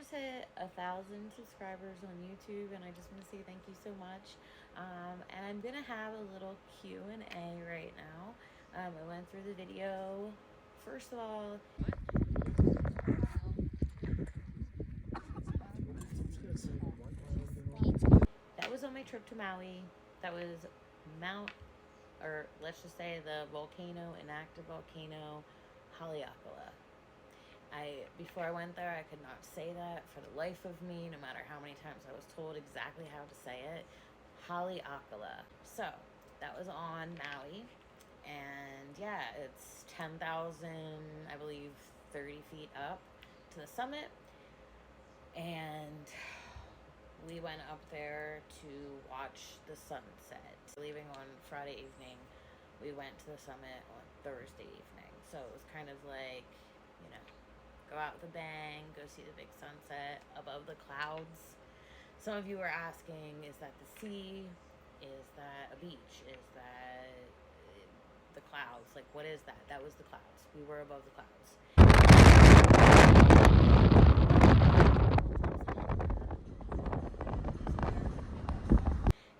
just hit 1,000 subscribers on YouTube, and I just want to say thank you so much. And I'm gonna have a little Q&A right now. I went through the video. First of all, that was on my trip to Maui. That was Mount, or let's just say the volcano, inactive volcano, Haleakala. Before I went there, I could not say that for the life of me, no matter how many times I was told exactly how to say it. Haleakala. So that was on Maui, and yeah, it's 10,000, I believe, 30 feet up to the summit, and we went up there to watch the sunset. Leaving on Friday evening, we went to the summit on Thursday evening. So it was kind of like, you know, go out with a bang, go see the big sunset above the clouds. Some of you were asking, is that the sea? Is that a beach? Is that the clouds? Like, what is that? That was the clouds. We were above the clouds.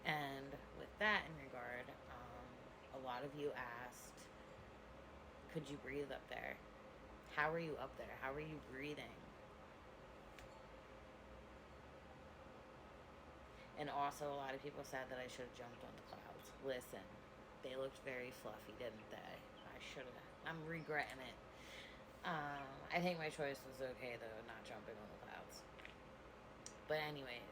And with that in regard, a lot of you asked, could you breathe up there? How are you up there? How are you breathing? And also, a lot of people said that I should have jumped on the clouds. Listen, they looked very fluffy, didn't they? I should have. I'm regretting it. I think my choice was okay, though, not jumping on the clouds. But anyways,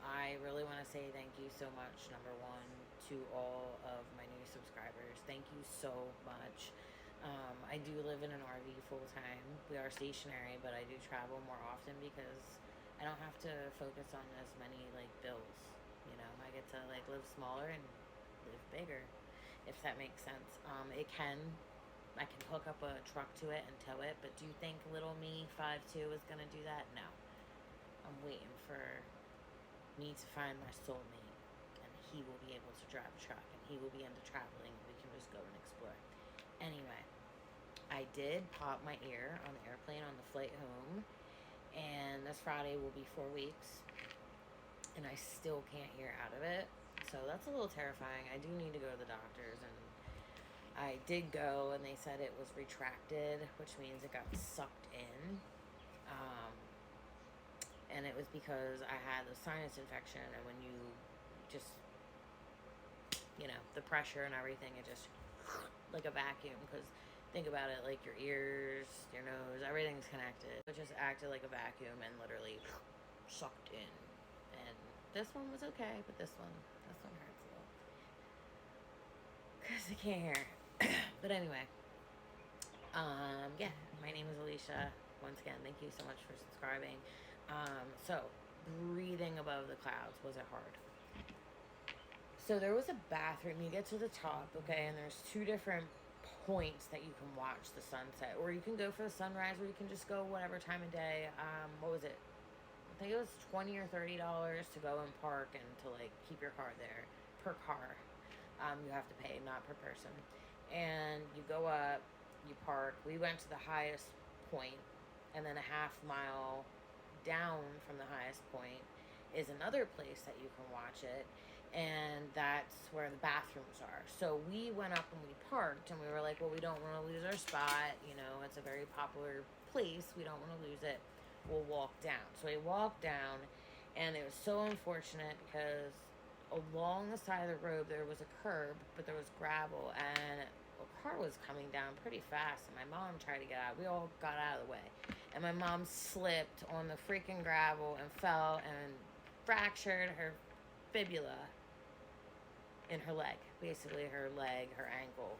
I really want to say thank you so much, number one, to all of my new subscribers. Thank you so much. I do live in an RV full time. We are stationary, but I do travel more often because I don't have to focus on as many like bills. You know, I get to like live smaller and live bigger, if that makes sense. I can hook up a truck to it and tow it, but do you think little me 5'2" is gonna do that? No. I'm waiting for me to find my soulmate, and he will be able to drive a truck, and he will be into traveling, and we can just go and explore. Anyway, I did pop my ear on the airplane on the flight home, and this Friday will be 4 weeks, and I still can't hear out of it. So that's a little terrifying. I do need to go to the doctors, and I did go, and they said it was retracted, which means it got sucked in. And it was because I had a sinus infection, and when you just, you know, the pressure and everything, it just like a vacuum. Because think about it, like your ears, your nose, everything's connected. It just acted like a vacuum and literally sucked in. And this one was okay, but this one hurts a little because I can't hear. But anyway, yeah, my name is Alicia. Once again, thank you so much for subscribing. So breathing above the clouds, was it hard? So there was a bathroom. You get to the top, okay, and there's two different points that you can watch the sunset, or you can go for the sunrise, or you can just go whatever time of day. What was it? I think it was $20 or $30 to go and park and to like keep your car there per car. You have to pay, not per person. And you go up, you park. We went to the highest point, and then a half mile down from the highest point is another place that you can watch it, and that's where the bathrooms are. So we went up and we parked, and we were like, well, we don't want to lose our spot, you know, it's a very popular place, we don't want to lose it, we'll walk down. So we walked down, and it was so unfortunate because along the side of the road there was a curb, but there was gravel, and a car was coming down pretty fast, and my mom tried to get out. We all got out of the way, and my mom slipped on the freaking gravel and fell and fractured her fibula in her leg, basically her leg, her ankle.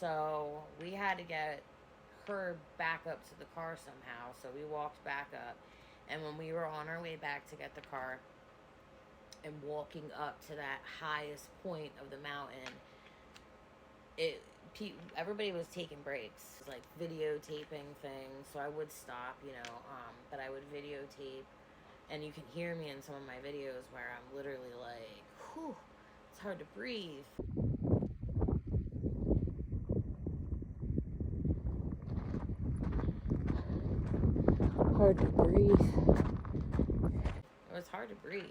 So we had to get her back up to the car somehow. So we walked back up, and when we were on our way back to get the car and walking up to that highest point of the mountain, everybody was taking breaks. It was like videotaping things, so I would stop, you know, but I would videotape, and you can hear me in some of my videos where I'm literally like, whew, it's hard to breathe. hard to breathe. It was hard to breathe.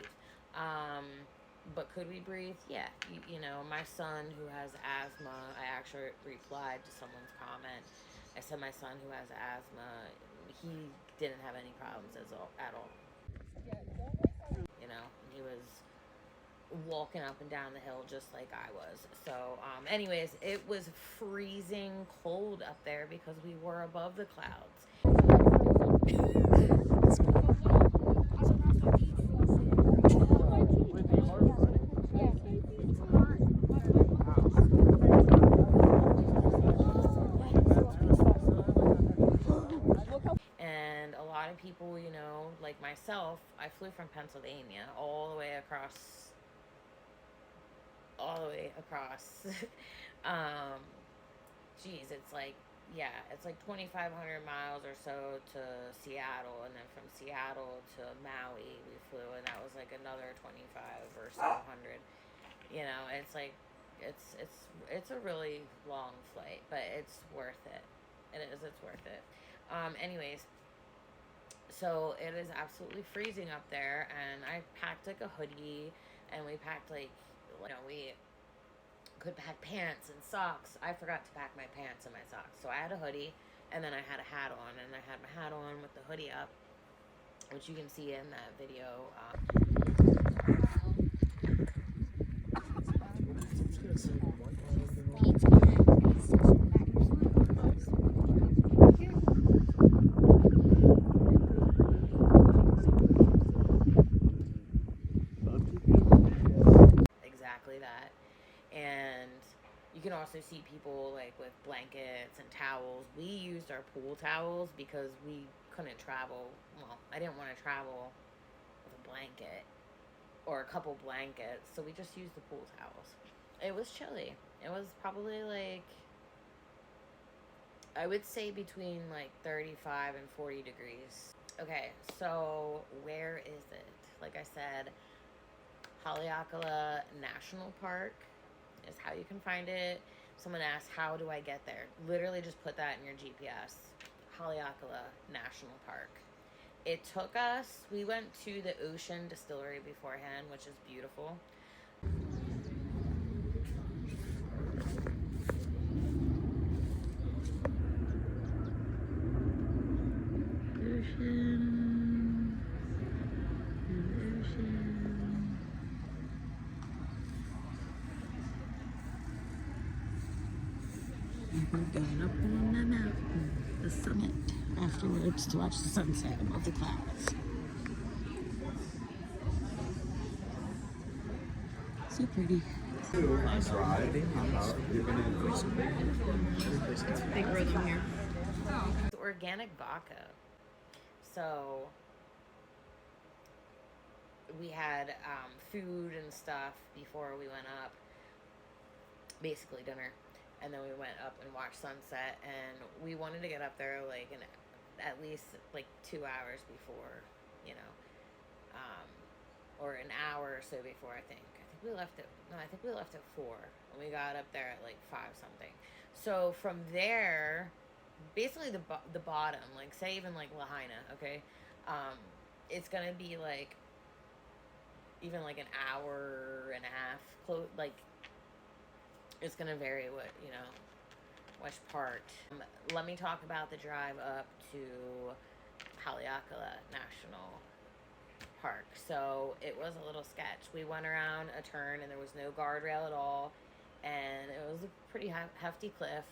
But could we breathe? Yeah. You know, my son who has asthma, I actually replied to someone's comment. I said my son who has asthma, he didn't have any problems at all. You know, he was walking up and down the hill just like I was. So, anyways, it was freezing cold up there because we were above the clouds. And a lot of people, you know, like myself, I flew from Pennsylvania all the way across. um, geez, it's like 2,500 miles or so to Seattle, and then from Seattle to Maui we flew, and that was like another 25 or so hundred. You know, it's like it's a really long flight, but it's worth it. It's worth it. Anyways, so it is absolutely freezing up there, and I packed like a hoodie, and we packed like, you know, we could pack pants and socks. I forgot to pack my pants and my socks, so I had a hoodie, and then I had a hat on, and I had my hat on with the hoodie up, which you can see in that video. Exactly that. And you can also see people like with blankets and towels. We used our pool towels because we couldn't travel. Well, I didn't want to travel with a blanket or a couple blankets, so we just used the pool towels. It was chilly. It was probably like, I would say between like 35 and 40 degrees. Okay, so where is it? Like I said, Haleakala National Park is how you can find it. Someone asked, how do I get there? Literally just put that in your GPS. Haleakala National Park. It took us, we went to the Ocean Distillery beforehand, which is beautiful. Ocean. Ocean. We're going up on the mountain, the summit, afterwards to watch the sunset above the clouds. So pretty. Nice ride. It's big road from here. It's organic vodka. So we had food and stuff before we went up, basically dinner, and then we went up and watched sunset, and we wanted to get up there like at least like 2 hours before, you know, or an hour or so before. I think we left at 4, and we got up there at like 5 something. So from there, basically the bottom, like say even like Lahaina, okay, it's gonna be like even like an hour and a half close. Like it's gonna vary what, you know, which part. Let me talk about the drive up to Haleakala National Park. So it was a little sketch. We went around a turn and there was no guardrail at all, and it was a pretty hefty cliff.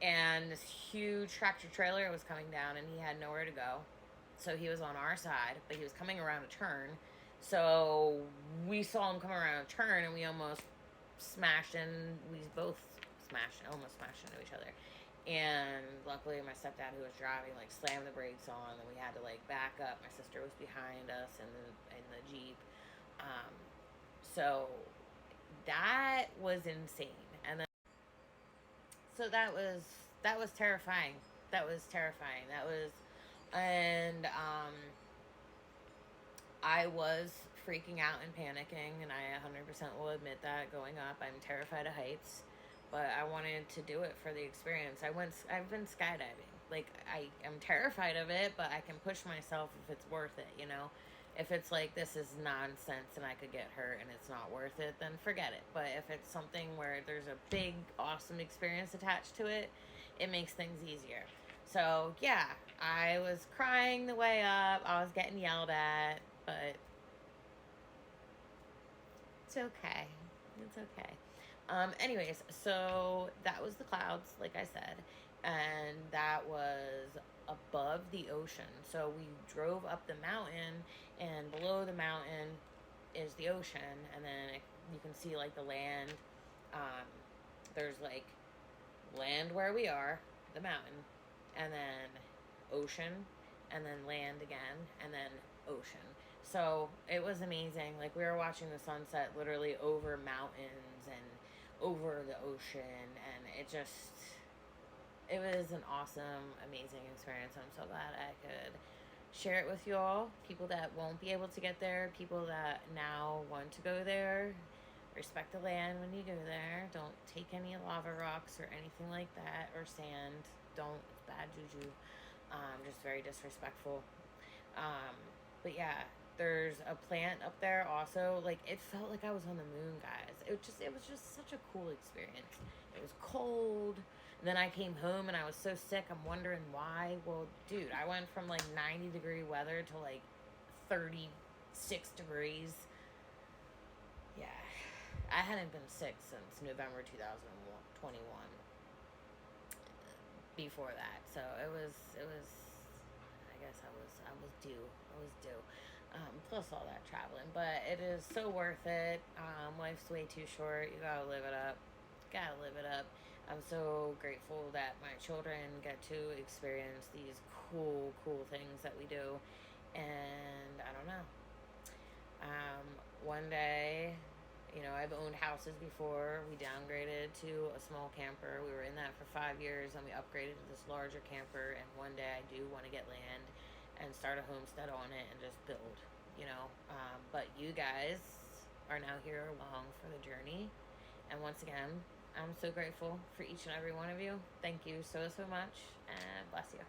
And this huge tractor trailer was coming down, and he had nowhere to go. So he was on our side, but he was coming around a turn. So we saw him come around a turn, and we almost smashed in. We both almost smashed into each other. And luckily, my stepdad, who was driving, like slammed the brakes on, and we had to like back up. My sister was behind us in the Jeep. So that was insane. And then so that was terrifying. And I was freaking out and panicking, and I 100% will admit that going up. I'm terrified of heights, but I wanted to do it for the experience. I've been skydiving. like, I am terrified of it, but I can push myself if it's worth it, you know? If it's like, this is nonsense and I could get hurt and it's not worth it, then forget it. But if it's something where there's a big, awesome experience attached to it, it makes things easier. So, yeah, I was crying the way up. I was getting yelled at, but it's okay. It's okay. Anyways, so that was the clouds, like I said, and that was above the ocean. So we drove up the mountain, and below the mountain is the ocean, and then you can see like the land. Um, there's like land where we are, the mountain, and then ocean, and then land again, and then ocean. So it was amazing. Like, we were watching the sunset literally over mountains and over the ocean, and it was an awesome, amazing experience. I'm so glad I could share it with you all. People that won't be able to get there, people that now want to go there, respect the land when you go there. Don't take any lava rocks or anything like that, or sand. Don't, it's bad juju. Just very disrespectful. Um, but yeah, there's a plant up there also. Like, it felt like I was on the moon, guys. It was just such a cool experience. It was cold. And then I came home and I was so sick. I'm wondering why. Well, dude, I went from like 90-degree weather to like 36 degrees. Yeah. I hadn't been sick since November 2021. Before that, so it was. I guess I was due. I was due. Plus all that traveling, but it is so worth it. Life's way too short. You gotta live it up. Gotta live it up. I'm so grateful that my children get to experience these cool things that we do, and I don't know. One day, you know, I've owned houses before. We downgraded to a small camper. We were in that for 5 years, and we upgraded to this larger camper. And one day, I do want to get land and start a homestead on it and just build, you know. But you guys are now here along for the journey. And once again, I'm so grateful for each and every one of you. Thank you so much, and bless you.